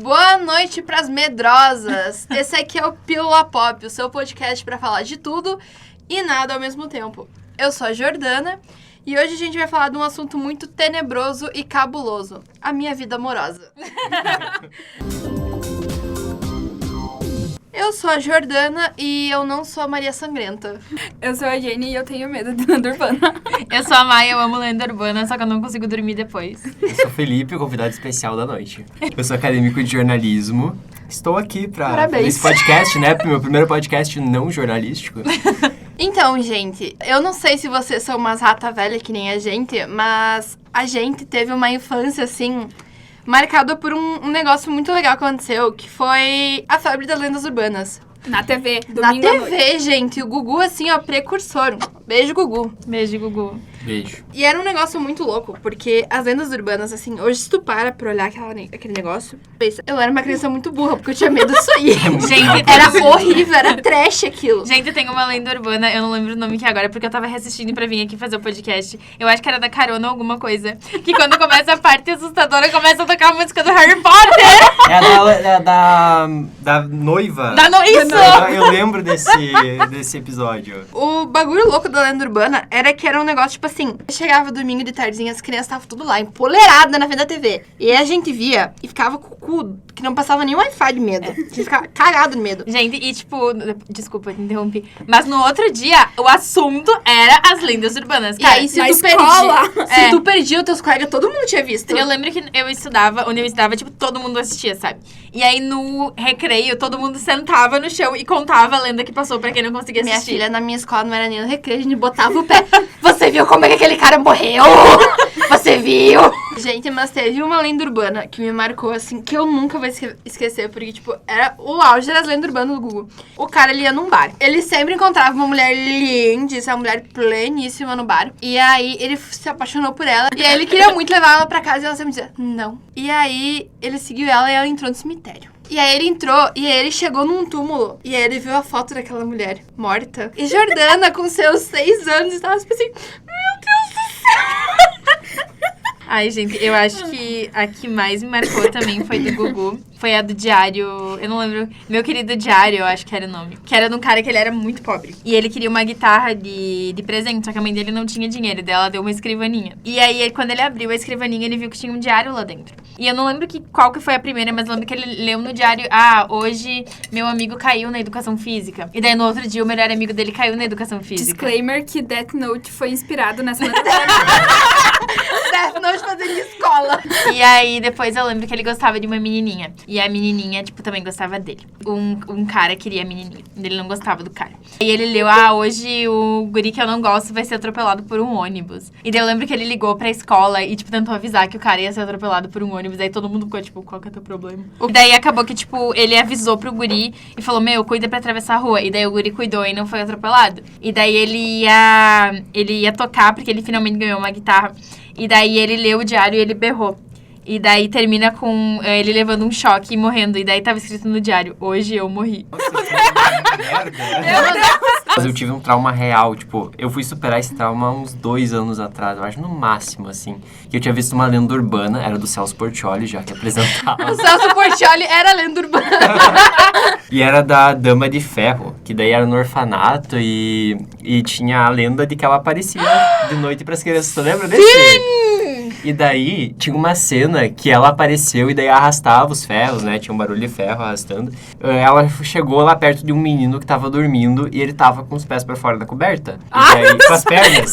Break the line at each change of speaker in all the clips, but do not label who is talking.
Boa noite pras medrosas. Esse aqui é o Pílula Pop, o seu podcast pra falar de tudo e nada ao mesmo tempo. Eu sou a Jordana e hoje a gente vai falar de um assunto muito tenebroso e cabuloso, a minha vida amorosa. Eu sou a Jordana e eu não sou a Maria Sangrenta.
Eu sou a Jenny e eu tenho medo de lenda urbana.
Eu sou a Maia, eu amo lenda urbana, só que eu não consigo dormir depois.
Eu sou o Felipe, o convidado especial da noite. Eu sou acadêmico de jornalismo. Estou aqui pra fazer esse podcast, né? Meu primeiro podcast não jornalístico.
Então, gente, eu não sei se vocês são umas rata velha que nem a gente, mas a gente teve uma infância, assim, marcada por um negócio muito legal que aconteceu, que foi a febre das lendas urbanas.
Na TV,
Na
domingo
TV, gente, o Gugu, assim, ó, precursor. Beijo, Gugu.
Beijo, Gugu.
Beijo.
E era um negócio muito louco, porque as lendas urbanas, assim, hoje se tu para pra olhar aquele negócio, pensa, eu era uma criança muito burra, porque eu tinha medo disso aí.
Gente,
Era horrível, era trash aquilo.
Gente, tem uma lenda urbana, eu não lembro o nome aqui agora, porque eu tava reassistindo pra vir aqui fazer o podcast. Eu acho que era da Carona alguma coisa. Que quando começa a parte assustadora, começa a tocar a música do Harry Potter.
É da noiva.
Isso!
Eu lembro desse episódio.
O bagulho louco da lenda urbana era que era um negócio, tipo assim, chegava domingo de tardezinha, as crianças estavam tudo lá, empoleirada na frente da TV. E aí a gente via e ficava com o cu, que não passava nem Wi-Fi de medo. A gente ficava cagado de medo.
Gente, e tipo, desculpa, te interrompi. Mas no outro dia, o assunto era as lendas urbanas.
E
Cara,
aí, se
na
tu
escola.
perdia, se tu perdia os teus colegas, todo mundo tinha visto.
eu lembro que eu estudava, onde eu estudava, tipo, todo mundo assistia, sabe? E aí no recreio, todo mundo sentava no chão e contava a lenda que passou pra quem não conseguia
Minha
assistir.
filha, na minha escola, não era nem no recreio, a gente botava o pé. Você viu como é que aquele cara morreu? Você viu? Gente, mas teve uma lenda urbana que me marcou, assim, que eu nunca vou esquecer, porque, tipo, era o auge das lendas urbanas do Google. O cara, ele ia num bar. Ele sempre encontrava uma mulher lindíssima, uma mulher pleníssima no bar. E aí, ele se apaixonou por ela. E aí, ele queria muito levar ela pra casa e ela sempre dizia, não. E aí, ele seguiu ela e ela entrou no cemitério. E aí ele entrou, e aí ele chegou num túmulo. E aí ele viu a foto daquela mulher morta. E Jordana, com seus 6 anos, estava tipo assim, meu Deus do céu.
Ai, gente, eu acho que a que mais me marcou também foi do Gugu. Foi a do Diário, eu não lembro, Meu Querido Diário, eu acho que era o nome. Que era de um cara que ele era muito pobre. E ele queria uma guitarra de presente, só que a mãe dele não tinha dinheiro. Daí ela deu uma escrivaninha. E aí, quando ele abriu a escrivaninha, ele viu que tinha um diário lá dentro. E eu não lembro qual que foi a primeira, mas eu lembro que ele leu no diário, hoje meu amigo caiu na educação física. E daí no outro dia o melhor amigo dele caiu na educação física.
Disclaimer que Death Note foi inspirado nessa lenda.
Death Note fazendo escola.
E aí, depois eu lembro que ele gostava de uma menininha. E a menininha, tipo, também gostava dele. Um cara queria a menininha. Ele não gostava do cara. E ele leu, hoje o guri que eu não gosto vai ser atropelado por um ônibus. E daí eu lembro que ele ligou pra escola e, tipo, tentou avisar que o cara ia ser atropelado por um ônibus. Daí todo mundo ficou, tipo, qual que é teu problema? E daí acabou que, tipo, ele avisou pro guri e falou, cuida pra atravessar a rua. E daí o guri cuidou e não foi atropelado. E daí ele ia tocar, porque ele finalmente ganhou uma guitarra. E daí ele leu o diário e ele berrou. E daí termina com ele levando um choque e morrendo. E daí tava escrito no diário, hoje eu morri.
Nossa, que merda. Mas eu tive um trauma real, tipo, eu fui superar esse trauma há uns 2 anos atrás, eu acho no máximo, assim. Que eu tinha visto uma lenda urbana, era do Celso Portiolli, já que apresentava.
O Celso Portiolli era lenda urbana.
E era da Dama de Ferro, que daí era no orfanato e tinha a lenda de que ela aparecia de noite pras crianças. Tu lembra desse?
Sim!
E daí tinha uma cena que ela apareceu e daí arrastava os ferros, né? Tinha um barulho de ferro arrastando. Ela chegou lá perto de um menino que tava dormindo e ele tava com os pés pra fora da coberta. E daí, com as pernas.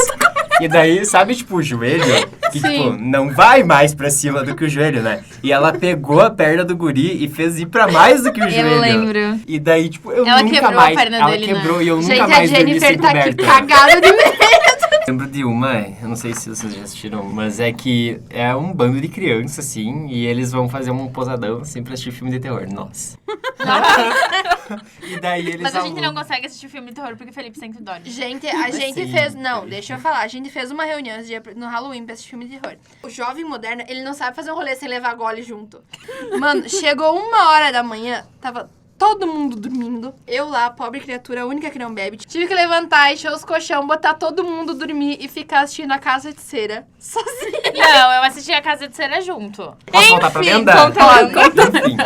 E daí, sabe, tipo, o joelho? Que, tipo, não vai mais pra cima do que o joelho, né? E ela pegou a perna do guri e fez ir pra mais do que o joelho.
Eu lembro.
E daí, tipo,
Ela
nunca
quebrou
mais...
a perna
ela
dele,
quebrou
né?
e eu
Gente,
nunca
a
mais dormi sem
Jennifer tá aqui
coberta.
cagada de medo.
Lembro de uma, eu não sei se vocês já assistiram, mas é que é um bando de crianças, assim, e eles vão fazer um posadão, assim, pra assistir filme de terror. Nossa. E daí eles
Mas a gente não consegue assistir filme de terror porque o Felipe sempre dorme.
Gente, a gente
Sim.
fez... Não, deixa eu falar. A gente fez uma reunião esse dia no Halloween pra assistir filme de terror. O jovem moderno, ele não sabe fazer um rolê sem levar gole junto. Mano, chegou 1h da manhã, tava todo mundo dormindo. Eu lá, pobre criatura, a única que não bebe. Tive que levantar, encher os colchão, botar todo mundo dormir e ficar assistindo a Casa de Cera sozinha.
Não, eu assisti a Casa de Cera junto.
Posso voltar pra lenda?
conta lá.
Enfim.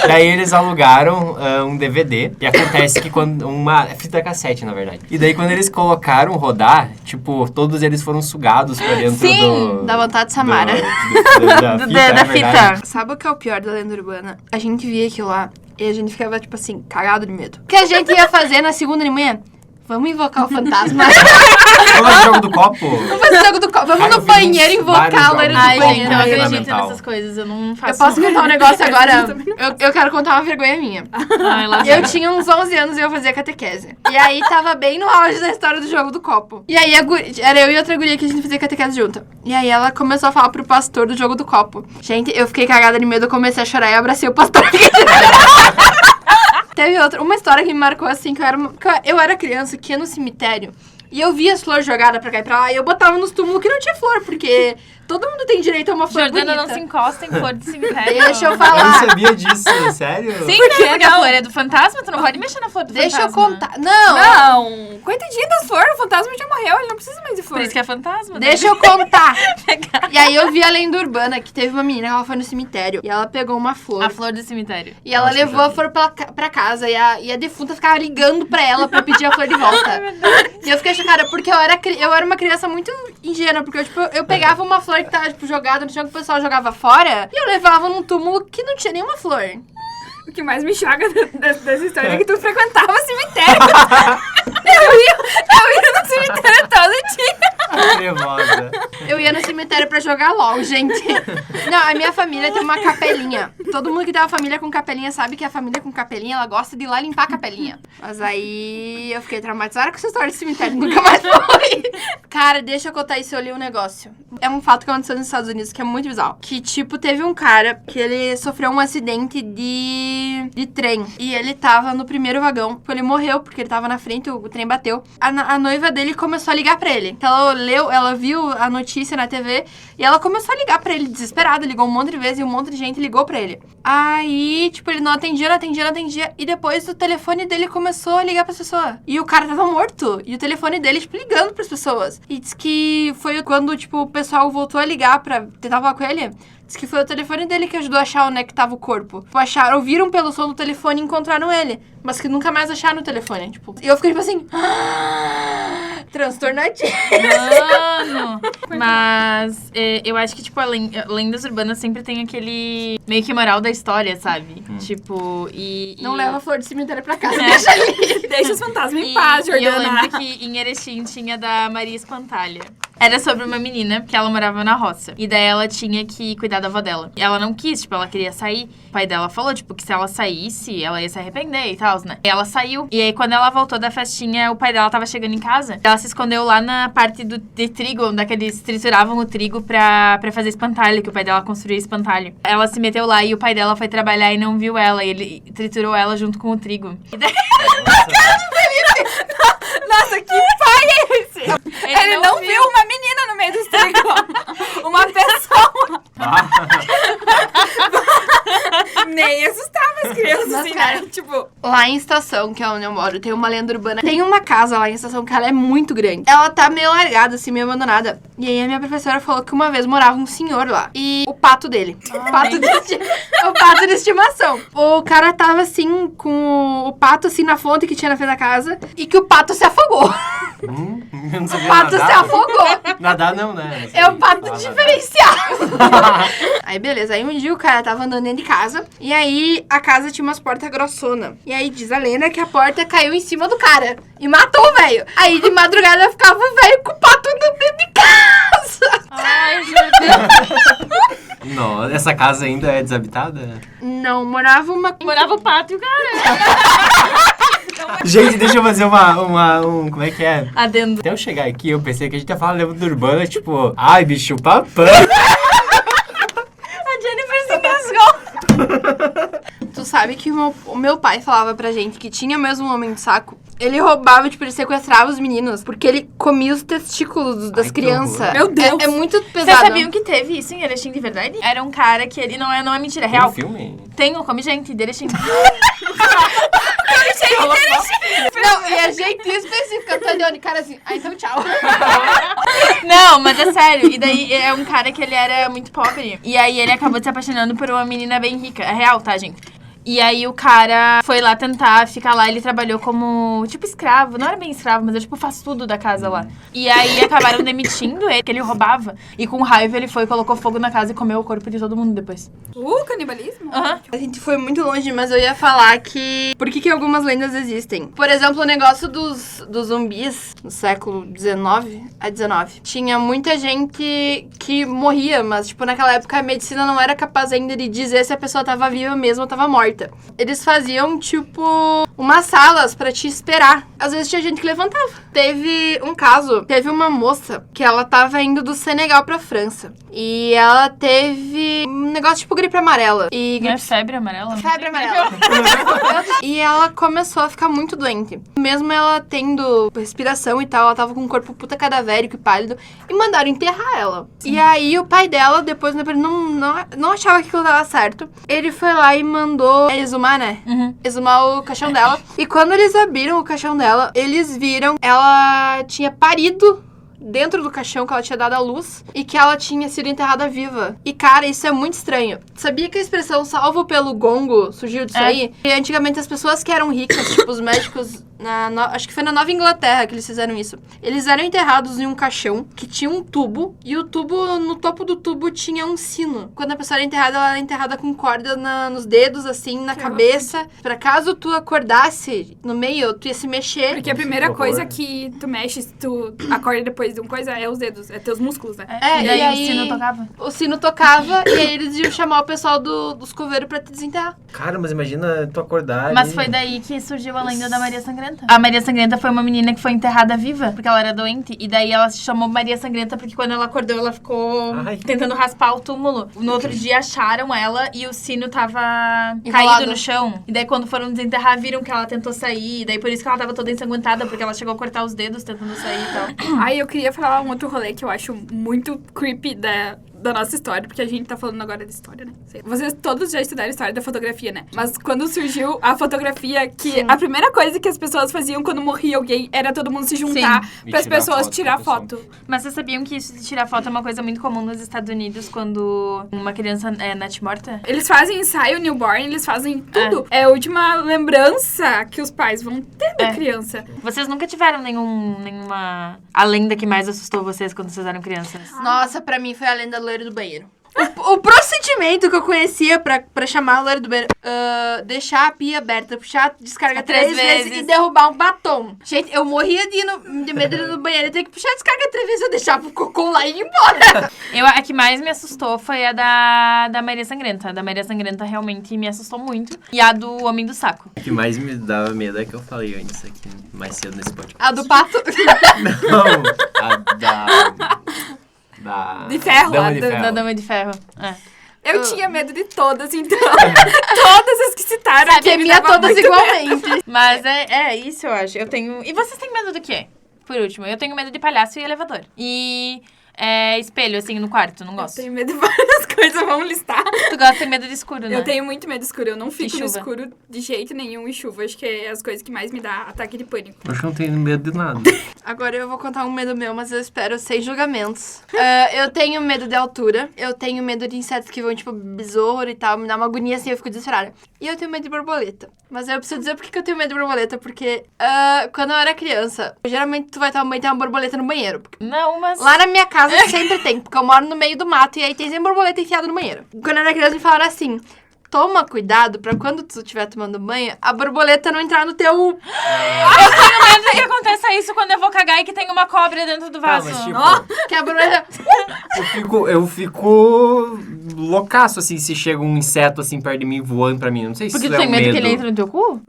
Daí eles alugaram um DVD. E acontece que quando... Uma fita cassete, na verdade. E daí quando eles colocaram rodar, tipo, todos eles foram sugados pra dentro
Sim,
da vontade de Samara.
da fita, é
Da
verdade.
fita.
Sabe o que é o pior da lenda urbana? A gente via aquilo lá e a gente ficava, tipo assim, cagado de medo. O que a gente ia fazer na segunda de manhã? Vamos invocar o fantasma.
Vamos fazer jogo do copo?
Vamos fazer jogo do copo. Vamos
Cara,
no
eu fiz
banheiro invocar
vários
o loiro do
jogos.
Ai,
Bom,
gente, eu não
banheiro.
acredito
fundamental.
nessas coisas. Eu não faço.
Eu posso contar um negócio agora? Eu quero contar uma vergonha minha.
Ai, lá
Eu
vai.
tinha uns 11 anos e eu fazia catequese. E aí tava bem no auge da história do jogo do copo. E aí era eu e outra guria que a gente fazia catequese junto. E aí ela começou a falar pro pastor do jogo do copo. Gente, eu fiquei cagada de medo, eu comecei a chorar e abracei o pastor. Teve uma história que me marcou assim, que eu era criança que ia no cemitério. E eu via as flores jogadas pra cá e pra lá. E eu botava nos túmulos que não tinha flor, porque todo mundo tem direito a uma flor
Jordana
bonita.
não se encosta em flor de cemitério.
Deixa eu
Eu
falar.
não sabia disso, sério?
Sim, porque a flor é do fantasma, tu não pode mexer na flor do
Deixa eu
fantasma.
contar. Não!
Não, coitadinho das flores, o fantasma já morreu, ele não precisa mais de
Por
flor.
isso que é fantasma.
Deixa eu contar. E aí eu vi a lenda urbana que teve uma menina, ela foi no cemitério e ela pegou uma flor.
A flor do cemitério.
E ela
Acho que
levou
já
a flor pra casa e a defunta ficava ligando pra ela pra pedir a flor de volta. E eu fiquei chocada porque eu era uma criança muito ingênua, porque eu pegava uma flor que tava tipo, jogada no chão que o pessoal jogava fora e eu levava num túmulo que não tinha nenhuma flor.
O que mais me choca dessa história é que tu frequentava o cemitério. eu ia no cemitério todo dia.
Trevosa.
Eu ia no cemitério pra jogar LOL, gente. Não, a minha família tem uma capelinha. Todo mundo que tem uma família com capelinha sabe que a família com capelinha, ela gosta de ir lá limpar a capelinha. Mas aí eu fiquei traumatizada com essa história de cemitério, nunca mais fui. Cara, deixa eu contar isso, eu li um negócio. É um fato que aconteceu nos Estados Unidos que é muito bizarro. Que, tipo, teve um cara que ele sofreu um acidente de trem. E ele tava no primeiro vagão. Ele morreu porque ele tava na frente, o trem bateu. A noiva dele começou a ligar pra ele. Então ela viu a notícia na TV e ela começou a ligar pra ele desesperada. Ligou um monte de vezes e um monte de gente ligou pra ele. Aí, tipo, ele não atendia. E depois o telefone dele começou a ligar pras pessoas. E o cara tava morto. E o telefone dele, tipo, ligando pras pessoas. E diz que foi quando, tipo, o pessoal voltou a ligar pra tentar falar com ele. Diz que foi o telefone dele que ajudou a achar onde é que tava o corpo. Tipo, ouviram pelo som do telefone e encontraram ele. Mas que nunca mais acharam o telefone, tipo. E eu fiquei, tipo assim... transtornadinha.
Mano! Mas eu acho que, tipo, lendas urbanas sempre tem aquele meio que moral da história, sabe? Tipo,
Não leva a flor de cemitério pra casa,
É.
deixa ali.
Deixa os fantasmas em paz,
E eu
Jordana.
lembro que em Erechim tinha da Maria Espantalha. Era sobre uma menina que ela morava na roça. E daí ela tinha que cuidar da avó dela. E ela não quis, tipo, ela queria sair. O pai dela falou, tipo, que se ela saísse, ela ia se arrepender e tal, né? E ela saiu. E aí, quando ela voltou da festinha, o pai dela tava chegando em casa. Ela se escondeu lá na parte de trigo, onde é que eles trituravam o trigo pra fazer espantalho, que o pai dela construía espantalho. Ela se meteu lá e o pai dela foi trabalhar e não viu ela. E ele triturou ela junto com o trigo. E daí...
Nossa, que pai é esse? Ele não viu uma menina no meio do trigo. Uma pessoa. Nem assustava as crianças,
Nossa,
assim,
cara.
né? Tipo,
Lá em Estação, que é onde eu moro, tem uma lenda urbana. Tem uma casa lá em Estação que ela é muito grande. Ela tá meio largada, assim, meio abandonada. E aí a minha professora falou que uma vez morava um senhor lá. E o pato dele. O pato de estimação. O cara tava, assim, com o pato, assim, na fonte que tinha na frente da casa. E que o pato se afogou.
Eu não sabia
O pato se
nadar.
afogou.
Nadar não, né?
É o pato
Nadar.
diferenciado. Aí, beleza. Aí um dia o cara tava andando dentro de casa. E aí a casa tinha umas portas grossonas. E aí diz a lenda que a porta caiu em cima do cara. E matou o velho. Aí de madrugada ficava o velho com o pato dentro de casa.
Ai, Jordana.
Nossa, essa casa ainda é desabitada?
Não, morava uma...
Morava o pato e o cara.
Gente, deixa eu fazer como é que é?
Adendo.
Até eu chegar aqui, eu pensei que a gente ia falar lenda urbana, tipo, ai, bicho, papão.
A Jennifer se engasgou.
Tu sabe que o meu pai falava pra gente que tinha mesmo um homem de saco. Ele roubava, tipo, ele sequestrava os meninos. Porque ele comia os testículos das
Ai, que
crianças.
horror.
Meu Deus.
É muito
Vocês
pesado.
sabiam que teve isso em Erechim de verdade? Era um cara que ele não é mentira, é
Tem um
real.
filme?
Tem um Come Gente de Erechim.
Não, e é jeitinho específico. Eu tô olhando, cara, assim, então tchau.
Não, mas é sério. E daí é um cara que ele era muito pobre. E aí ele acabou se apaixonando por uma menina bem rica. É real, tá, gente? E aí o cara foi lá tentar ficar lá, ele trabalhou como, tipo, escravo. Não era bem escravo, mas tipo, faz tudo da casa lá. E aí acabaram demitindo ele, que ele roubava. E com raiva ele foi, colocou fogo na casa e comeu o corpo de todo mundo depois.
Canibalismo?
Aham.
A gente foi muito longe, mas eu ia falar que... Por que algumas lendas existem? Por exemplo, o negócio dos zumbis no século XIX a XIX. Tinha muita gente que morria, mas, tipo, naquela época a medicina não era capaz ainda de dizer se a pessoa tava viva mesmo ou tava morta. Eles faziam, tipo, umas salas pra te esperar. Às vezes tinha gente que levantava. Teve um caso, teve uma moça que ela tava indo do Senegal pra França. E ela teve um negócio tipo gripe amarela. E
Não é febre amarela?
Febre amarela. E ela começou a ficar muito doente. Mesmo ela tendo respiração e tal, ela tava com um corpo puta cadavérico e pálido. E mandaram enterrar ela. Sim. E aí o pai dela, depois não achava que aquilo dava certo. Ele foi lá e mandou exumar, né? Exumar o caixão dela. E quando eles abriram o caixão dela, eles viram ela tinha parido dentro do caixão, que ela tinha dado à luz e que ela tinha sido enterrada viva. E, cara, isso é muito estranho. Sabia que a expressão salvo pelo gongo surgiu disso aí? E antigamente as pessoas que eram ricas, tipo os médicos, acho que foi na Nova Inglaterra que eles fizeram isso. Eles eram enterrados em um caixão que tinha um tubo e o tubo, no topo do tubo tinha um sino. Quando a pessoa era enterrada, ela era enterrada com corda nos dedos, assim, na cabeça. Pra caso tu acordasse no meio, tu ia se mexer.
Porque a primeira coisa que tu mexe, se tu acorda depois de uma coisa, é os dedos, é teus músculos, né?
E aí o sino tocava?
O sino tocava e aí eles iam chamar o pessoal dos coveiros pra te desenterrar.
Cara, mas imagina tu acordar
Mas
ali.
foi daí que surgiu a lenda da Maria Sangrenta. A Maria Sangrenta foi uma menina que foi enterrada viva, porque ela era doente. E daí ela se chamou Maria Sangrenta porque quando ela acordou, ela ficou tentando raspar o túmulo. No outro dia acharam ela e o sino tava caído no chão. E daí quando foram desenterrar, viram que ela tentou sair. E daí por isso que ela tava toda ensanguentada, porque ela chegou a cortar os dedos tentando sair e tal.
Ai, eu queria falar um outro rolê que eu acho muito creepy da nossa história, porque a gente tá falando agora de história, né? Vocês todos já estudaram história da fotografia, né? Mas quando surgiu a fotografia, que a primeira coisa que as pessoas faziam quando morria alguém era todo mundo se juntar para as pessoas tirar foto.
Mas vocês sabiam que isso de tirar foto é uma coisa muito comum nos Estados Unidos quando uma criança é morta?
Eles fazem ensaio newborn, eles fazem tudo. É a última lembrança que os pais vão ter da criança.
Vocês nunca tiveram nenhuma... A lenda que mais assustou vocês quando vocês eram crianças?
Nossa, pra mim foi a lenda do loiro do banheiro. O procedimento que eu conhecia pra chamar o loiro do banheiro, deixar a pia aberta, puxar a descarga 3 vezes e derrubar um batom. Gente, eu morria de medo de ir no banheiro, eu ter que puxar a descarga 3 vezes, eu deixava o cocô lá e ir embora.
A que mais me assustou foi a da Maria Sangrenta. A da Maria Sangrenta realmente me assustou muito. E a do Homem do Saco.
O que mais me dava medo é que eu falei antes aqui, mais cedo nesse podcast.
A do pato?
Não, a
de ferro,
da Dama de Ferro.
Eu tinha medo de todas, então. Todas as que citaram.
Temia todas igualmente.
Mas é isso, eu acho. Eu tenho... E vocês têm medo do quê? Por último, eu tenho medo de palhaço e elevador. E... espelho, assim, no quarto, não gosto.
Eu tenho medo de várias coisas, vamos listar.
Tu gosta de medo de escuro, né?
Eu tenho muito medo de escuro, eu não fico no
chuva?
escuro de jeito nenhum e chuva. Acho que é as coisas que mais me dá ataque de pânico.
Eu não tenho medo de nada.
Agora eu vou contar um medo meu, mas eu espero sem julgamentos. Eu tenho medo de altura, eu tenho medo de insetos que vão, tipo, besouro e tal, me dá uma agonia assim, eu fico desesperada. E eu tenho medo de borboleta. Mas eu preciso dizer por que eu tenho medo de borboleta, porque quando eu era criança, geralmente tu vai tomar banho e tem uma borboleta no banheiro.
Não, mas...
Lá na minha casa sempre tem, porque eu moro no meio do mato e aí tem sempre borboleta enfiada no banheiro. Quando eu era criança me falaram assim, toma cuidado pra quando tu estiver tomando banho, a borboleta não entrar no teu...
Eu tenho medo que aconteça isso quando eu vou cagar e que tem uma cobra dentro do vaso.
Mas, tipo,
que a borboleta...
eu fico loucaço, assim, se chega um inseto, assim, perto de mim, voando pra mim. Não sei se
Porque
isso
tu
é
tem
um
medo que ele entre no teu cu?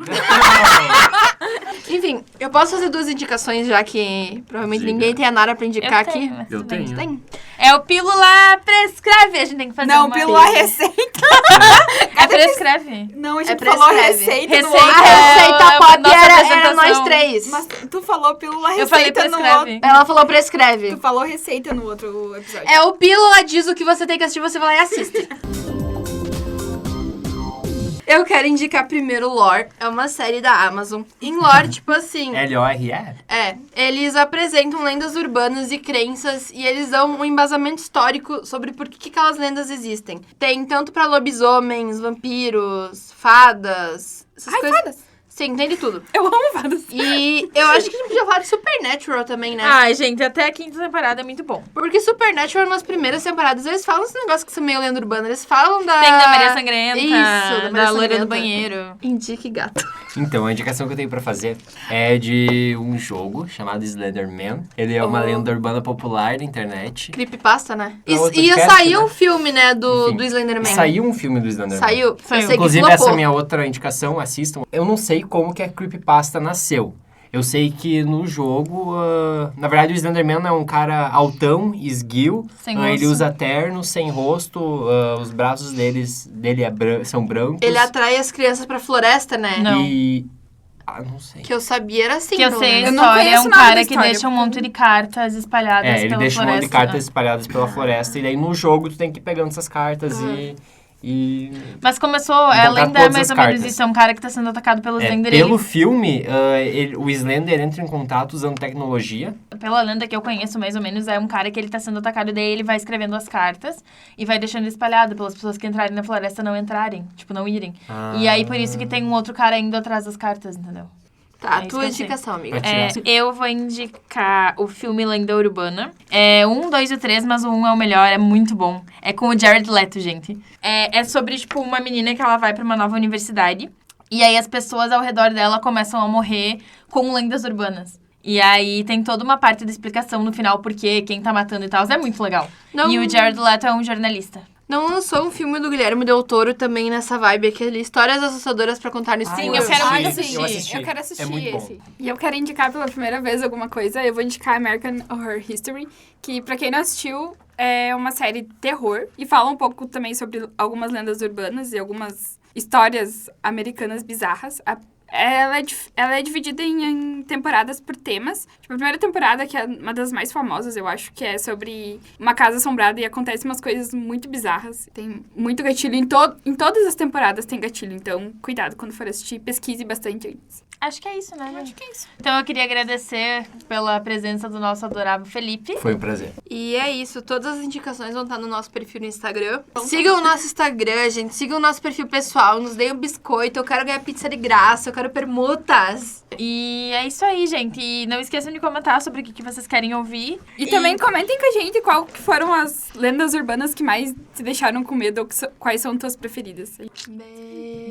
Enfim, eu posso fazer 2 indicações, já que provavelmente ninguém tem a Nara pra indicar
Eu tenho,
aqui.
mas
Eu
tudo bem.
tenho.
Tem?
É o Pílula Prescreve. A gente tem que fazer
Não,
uma...
pílula receita.
É Prescreve.
Não, a gente
prescreve.
falou receita no
Receita.
outro.
A receita pop
nossa
era
apresentação.
nós 3.
Mas tu falou pílula
Eu falei
receita no
prescreve.
outro.
Ela falou prescreve.
Tu falou receita no outro episódio.
É o Pílula diz o que você tem que assistir, você vai lá e assiste. Eu quero indicar primeiro Lore. É uma série da Amazon. Em Lore, tipo assim...
L-O-R-E?
Eles apresentam lendas urbanas e crenças e eles dão um embasamento histórico sobre por que aquelas lendas existem. Tem tanto pra lobisomens, vampiros, fadas... Essas
Ai,
coisas.
fadas!
Sim, tem de tudo.
Eu amo fadas.
E eu acho que a gente podia falar de Supernatural também, né?
Ai, gente, até a 5ª temporada é muito bom.
Porque Supernatural, nas primeiras temporadas, eles falam esse negócio que são meio lenda urbana. Eles falam da...
Tem da Maria Sangrenta,
Isso, da Maria
loira
Sangrenta.
do banheiro.
Indique gato.
Então, a indicação que eu tenho pra fazer é de um jogo chamado Slenderman. Ele é uma lenda urbana popular da internet.
Creepypasta, né?
Pra outro
Ia
cast,
sair
né?
um filme, né, do
Enfim,
Slenderman.
Saiu um filme do Slenderman.
Saiu?
Saiu.
Eu sei
Inclusive,
que
essa é
flopou.
a minha outra indicação, assistam. Eu não sei como que a Creepypasta nasceu. Eu sei que no jogo, na verdade, o Slenderman é um cara altão, esguio.
Sem
Ele
rosto.
usa terno, sem rosto, os braços dele são brancos.
Ele atrai as crianças pra floresta, né?
Não.
E... não sei.
Que eu sabia era assim,
Que eu
pelo
sei a
menos.
Eu não
história, é
conheço
um
nada da
cara que
história,
deixa um monte de cartas espalhadas
Ele
pela
deixa um
floresta.
monte de cartas espalhadas pela floresta. E daí no jogo tu tem que ir pegando essas cartas e...
Mas começou,
Encontrar
a lenda é
todas
mais
as
ou menos
cartas.
isso, é um cara que tá sendo atacado pelo Slender.
Pelo filme, o Slender entra em contato usando tecnologia.
Pela lenda que eu conheço, mais ou menos, é um cara que ele tá sendo atacado, daí ele vai escrevendo as cartas e vai deixando espalhado pelas pessoas que entrarem na floresta não entrarem, tipo, não irem. E aí, por isso que tem um outro cara indo atrás das cartas, entendeu?
Tá,
É isso
tua
que eu sei.
indicação, amiga.
Vai tirar.
Eu vou indicar o filme Lenda Urbana. É 1, 2 e 3, mas o 1 é o melhor, é muito bom. É com o Jared Leto, gente. É sobre, tipo, uma menina que ela vai pra uma nova universidade. E aí as pessoas ao redor dela começam a morrer com lendas urbanas. E aí tem toda uma parte da explicação no final, porque quem tá matando e tal. É muito legal.
Não-
E o Jared Leto é um jornalista.
Não lançou um filme do Guilherme Del Toro também nessa vibe, aquele Histórias Assustadoras pra contar no escuro.
eu quero muito
assisti,
assistir.
eu assisti.
Eu quero assistir
É muito bom.
esse. E eu quero indicar pela primeira vez alguma coisa. Eu vou indicar American Horror History, que pra quem não assistiu, é uma série de terror. E fala um pouco também sobre algumas lendas urbanas e algumas histórias americanas bizarras. Ela é dividida em temporadas por temas. Tipo, a primeira temporada, que é uma das mais famosas, eu acho, que é sobre uma casa assombrada e acontecem umas coisas muito bizarras. Tem muito gatilho. Em todas as temporadas tem gatilho, então cuidado quando for assistir, pesquise bastante antes.
Acho que é isso, né, gente?
Acho que é isso.
Então eu queria agradecer pela presença do nosso adorável Felipe.
Foi um prazer.
E é isso, todas as indicações vão estar no nosso perfil no Instagram. Sigam o nosso Instagram, gente. Sigam o nosso perfil pessoal. Nos deem um biscoito. Eu quero ganhar pizza de graça. Eu quero permutas.
E é isso aí, gente. E não esqueçam de comentar sobre o que vocês querem ouvir.
E também comentem com a gente qual que foram as lendas urbanas que mais te deixaram com medo ou quais são tuas preferidas.
Beijo.